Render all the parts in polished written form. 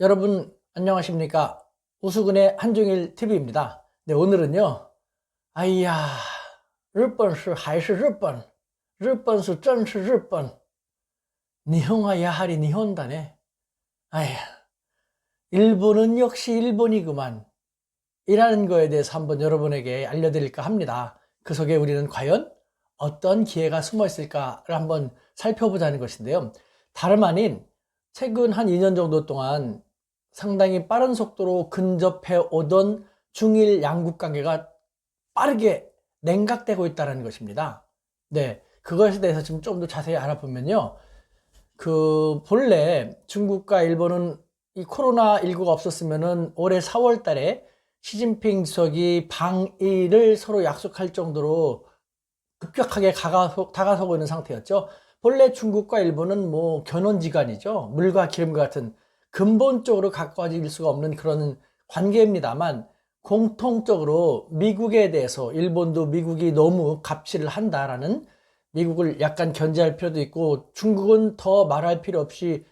여러분 안녕하십니까? 우수근의 한종일 TV입니다. 네, 오늘은요. 哎呀, 일본是还是日本? 일본是真是日本? 니혼아 야하리 니혼다네. 아휴, 일본은 역시 일본이구만. 이라는 거에 대해서 한번 여러분에게 알려드릴까 합니다. 그 속에 우리는 과연 어떤 기회가 숨어 있을까를 한번 살펴보자는 것인데요. 다름 아닌 최근 한 2년 정도 동안 상당히 빠른 속도로 근접해 오던 중일 양국 관계가 빠르게 냉각되고 있다는 것입니다. 네, 그것에 대해서 지금 좀 더 자세히 알아보면요. 본래 중국과 일본은 이 코로나19가 없었으면은 올해 4월 달에 시진핑 주석이 방일을 서로 약속할 정도로 급격하게 다가서고 있는 상태였죠. 본래 중국과 일본은 뭐 견원지간이죠. 물과 기름과 같은 근본적으로 가까워질 수가 없는 그런 관계입니다만, 공통적으로 미국에 대해서 일본도 미국이 너무 갑질을 한다라는, 미국을 약간 견제할 필요도 있고, 중국은 더 말할 필요 없이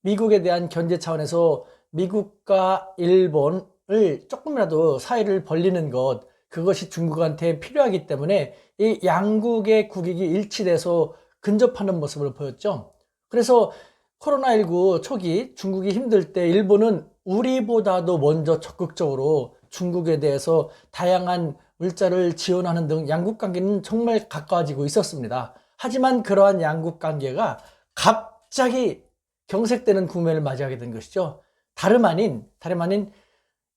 미국에 대한 견제 차원에서 미국과 일본을 조금이라도 사이를 벌리는 것, 그것이 중국한테 필요하기 때문에 이 양국의 국익이 일치돼서 근접하는 모습을 보였죠. 그래서 코로나19 초기 중국이 힘들 때 일본은 우리보다도 먼저 적극적으로 중국에 대해서 다양한 물자를 지원하는 등 양국 관계는 정말 가까워지고 있었습니다. 하지만 그러한 양국 관계가 갑자기 경색되는 국면을 맞이하게 된 것이죠. 다름 아닌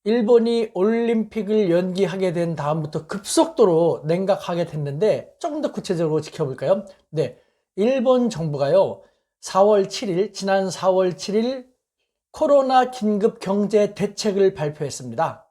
일본이 올림픽을 연기하게 된 다음부터 급속도로 냉각하게 됐는데, 조금 더 구체적으로 지켜볼까요? 네, 일본 정부가요, 지난 4월 7일 코로나 긴급 경제 대책을 발표했습니다.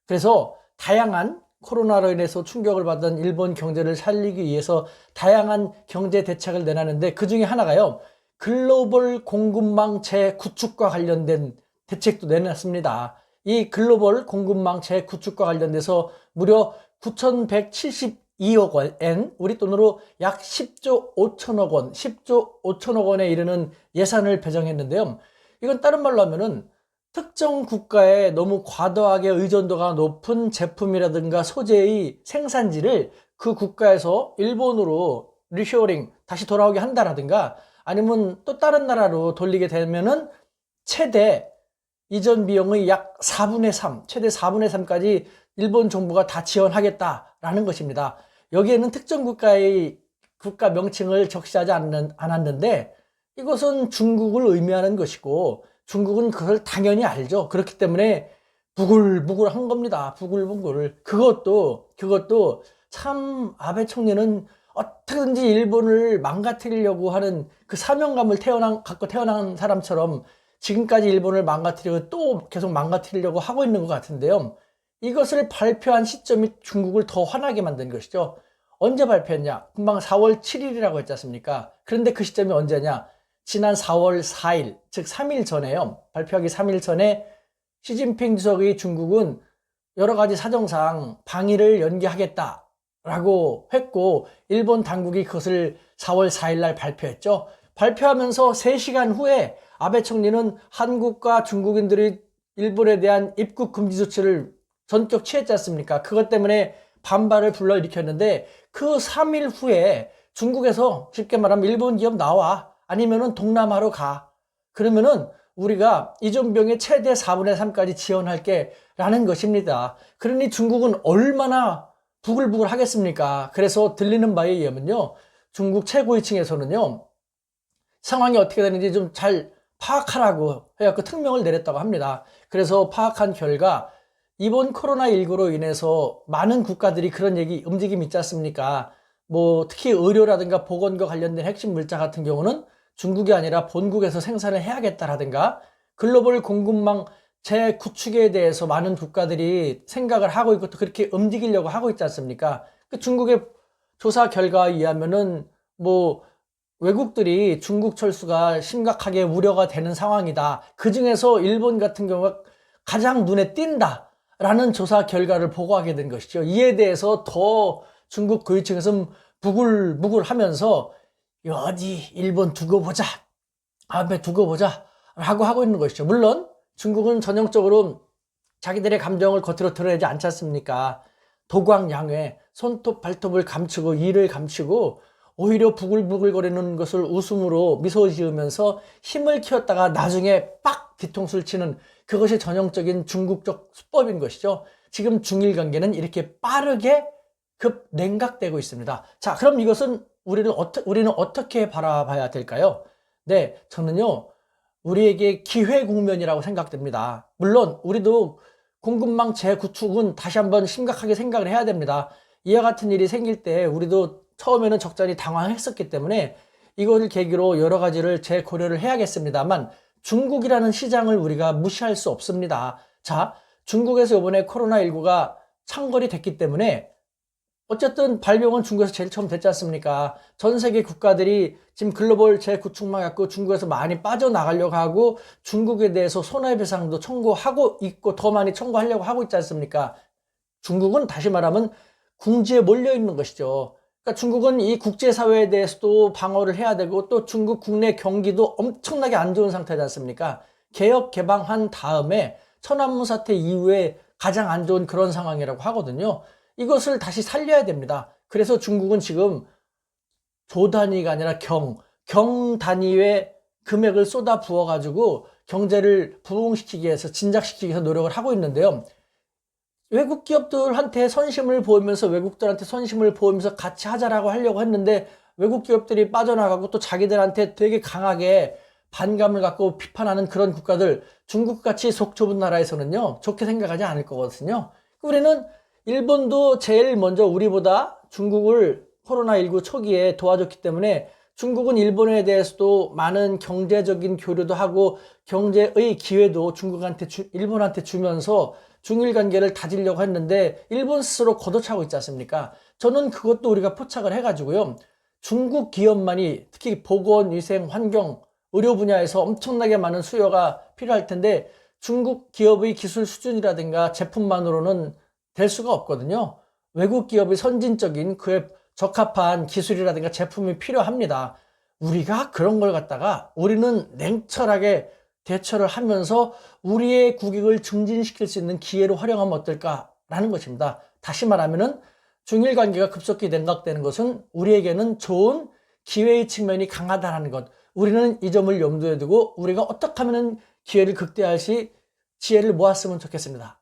그래서 다양한 코로나로 인해서 충격을 받은 일본 경제를 살리기 위해서 다양한 경제 대책을 내놨는데, 그 중에 하나가요, 글로벌 공급망 재구축과 관련된 대책도 내놨습니다. 이 글로벌 공급망 재구축과 관련돼서 무려 9,172억 원, 우리 돈으로 약 10조 5천억 원, 10조 5천억 원에 이르는 예산을 배정했는데요. 이건 다른 말로 하면은 특정 국가에 너무 과도하게 의존도가 높은 제품이라든가 소재의 생산지를 그 국가에서 일본으로 리쇼링, 다시 돌아오게 한다라든가, 아니면 또 다른 나라로 돌리게 되면은 최대 이전 비용의 약 4분의 3, 최대 4분의 3까지 일본 정부가 다 지원하겠다라는 것입니다. 여기에는 특정 국가의 국가 명칭을 적시하지 않았는데, 이것은 중국을 의미하는 것이고, 중국은 그걸 당연히 알죠. 그렇기 때문에 부글부글 한 겁니다. 부글부글. 그것도 참 아베 총리는 어떻게든지 일본을 망가뜨리려고 하는 그 사명감을 갖고 태어난 사람처럼 지금까지 일본을 망가뜨리고 또 계속 망가뜨리려고 하고 있는 것 같은데요. 이것을 발표한 시점이 중국을 더 화나게 만든 것이죠. 언제 발표했냐? 금방 4월 7일이라고 했지 않습니까? 그런데 그 시점이 언제냐? 지난 4월 4일, 즉 3일 전에요. 발표하기 3일 전에 시진핑 주석의 중국은 여러 가지 사정상 방일을 연기하겠다라고 했고, 일본 당국이 그것을 4월 4일 날 발표했죠. 발표하면서 3시간 후에 아베 총리는 한국과 중국인들이 일본에 대한 입국 금지 조치를 전격 취했지 않습니까? 그것 때문에 반발을 불러일으켰는데, 그 3일 후에 중국에서 쉽게 말하면 일본 기업 나와, 아니면은 동남아로 가, 그러면은 우리가 이전병의 최대 4분의 3까지 지원할게 라는 것입니다. 그러니 중국은 얼마나 부글부글 하겠습니까? 그래서 들리는 바에 의하면요, 중국 최고위층에서는요, 상황이 어떻게 되는지 좀 잘 파악하라고 해갖고 특명을 내렸다고 합니다. 그래서 파악한 결과, 이번 코로나19로 인해서 많은 국가들이 그런 움직임이 있지 않습니까? 뭐 특히 의료라든가 보건과 관련된 핵심 물자 같은 경우는 중국이 아니라 본국에서 생산을 해야겠다라든가, 글로벌 공급망 재구축에 대해서 많은 국가들이 생각을 하고 있고 또 그렇게 움직이려고 하고 있지 않습니까? 그 중국의 조사 결과에 의하면은 뭐 외국들이 중국 철수가 심각하게 우려가 되는 상황이다, 그 중에서 일본 같은 경우가 가장 눈에 띈다라는 조사 결과를 보고하게 된 것이죠. 이에 대해서 더 중국 고위층에서는 부글부글 하면서 어디 일본 두고 보자, 앞에 두고 보자 라고 하고 있는 것이죠. 물론 중국은 전형적으로 자기들의 감정을 겉으로 드러내지 않지 않습니까? 도광양회, 손톱 발톱을 감추고 이를 감추고 오히려 부글부글거리는 것을 웃음으로 미소 지으면서 힘을 키웠다가 나중에 빡 뒤통수를 치는, 그것이 전형적인 중국적 수법인 것이죠. 지금 중일 관계는 이렇게 빠르게 급 냉각되고 있습니다. 자, 그럼 이것은 우리는 어떻게 바라봐야 될까요? 네, 저는요, 우리에게 기회 국면이라고 생각됩니다. 물론 우리도 공급망 재구축은 다시 한번 심각하게 생각을 해야 됩니다. 이와 같은 일이 생길 때 우리도 처음에는 적잖이 당황했었기 때문에 이것을 계기로 여러 가지를 재고려를 해야겠습니다만, 중국이라는 시장을 우리가 무시할 수 없습니다. 자, 중국에서 이번에 코로나19가 창궐이 됐기 때문에 어쨌든 발병은 중국에서 제일 처음 됐지 않습니까? 전 세계 국가들이 지금 글로벌 재구축망 갖고 중국에서 많이 빠져나가려고 하고 중국에 대해서 손해배상도 청구하고 있고 더 많이 청구하려고 하고 있지 않습니까? 중국은 다시 말하면 궁지에 몰려 있는 것이죠. 그러니까 중국은 이 국제사회에 대해서도 방어를 해야 되고 또 중국 국내 경기도 엄청나게 안 좋은 상태지 않습니까? 개혁 개방한 다음에 천안문 사태 이후에 가장 안 좋은 그런 상황이라고 하거든요. 이것을 다시 살려야 됩니다. 그래서 중국은 지금 조 단위가 아니라 경 단위의 금액을 쏟아 부어가지고 경제를 부흥시키기 위해서, 진작시키기 위해서 노력을 하고 있는데요. 외국 기업들한테 선심을 보이면서 외국들한테 선심을 보이면서 같이 하자라고 하려고 했는데 외국 기업들이 빠져나가고 또 자기들한테 되게 강하게 반감을 갖고 비판하는 그런 국가들, 중국같이 속 좁은 나라에서는요 좋게 생각하지 않을 거거든요. 우리는 일본도 제일 먼저 우리보다 중국을 코로나19 초기에 도와줬기 때문에 중국은 일본에 대해서도 많은 경제적인 교류도 하고 경제의 기회도 일본한테 주면서 중일 관계를 다지려고 했는데 일본 스스로 걷어차고 있지 않습니까? 저는 그것도 우리가 포착을 해가지고요, 중국 기업만이 특히 보건, 위생, 환경, 의료 분야에서 엄청나게 많은 수요가 필요할 텐데 중국 기업의 기술 수준이라든가 제품만으로는 될 수가 없거든요. 외국 기업의 선진적인 그에 적합한 기술이라든가 제품이 필요합니다. 우리가 그런 걸 갖다가 우리는 냉철하게 대처를 하면서 우리의 국익을 증진시킬 수 있는 기회로 활용하면 어떨까라는 것입니다. 다시 말하면은 중일 관계가 급속히 냉각되는 것은 우리에게는 좋은 기회의 측면이 강하다는 것. 우리는 이 점을 염두에 두고 우리가 어떻게 하면 기회를 극대화할 시 지혜를 모았으면 좋겠습니다.